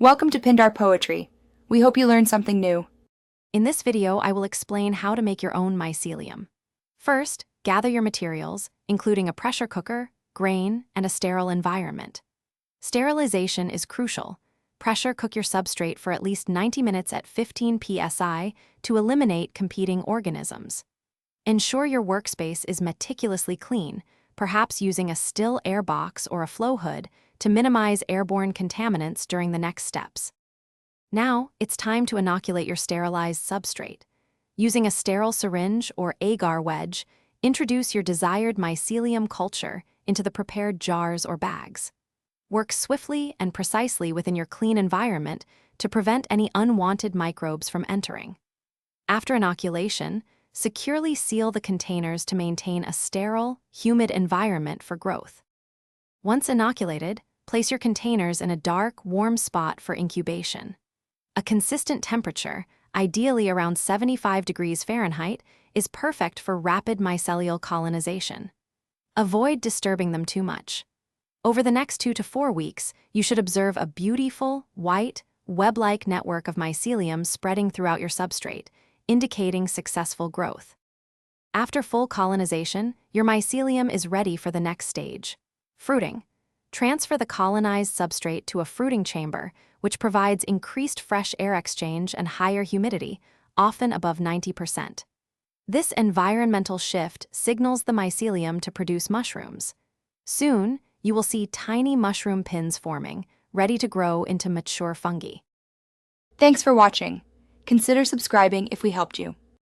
Welcome to Pindar Poetry. We hope you learned something new. In this video, I will explain how to make your own mycelium. First, gather your materials, including a pressure cooker, grain, and a sterile environment. Sterilization is crucial. Pressure cook your substrate for at least 90 minutes at 15 psi to eliminate competing organisms. Ensure your workspace is meticulously clean, perhaps using a still air box or a flow hood to minimize airborne contaminants during the next steps. Now, it's time to inoculate your sterilized substrate. Using a sterile syringe or agar wedge, introduce your desired mycelium culture into the prepared jars or bags. Work swiftly and precisely within your clean environment to prevent any unwanted microbes from entering. After inoculation, securely seal the containers to maintain a sterile, humid environment for growth. Once inoculated, place your containers in a dark, warm spot for incubation. A consistent temperature, ideally around 75 degrees Fahrenheit, is perfect for rapid mycelial colonization. Avoid disturbing them too much. Over the next 2 to 4 weeks, you should observe a beautiful, white, web-like network of mycelium spreading throughout your substrate, indicating successful growth. After full colonization, your mycelium is ready for the next stage. Fruiting. Transfer the colonized substrate to a fruiting chamber, which provides increased fresh air exchange and higher humidity, often above 90%. This environmental shift signals the mycelium to produce mushrooms. Soon, you will see tiny mushroom pins forming, ready to grow into mature fungi. Thanks for watching. Consider subscribing if we helped you.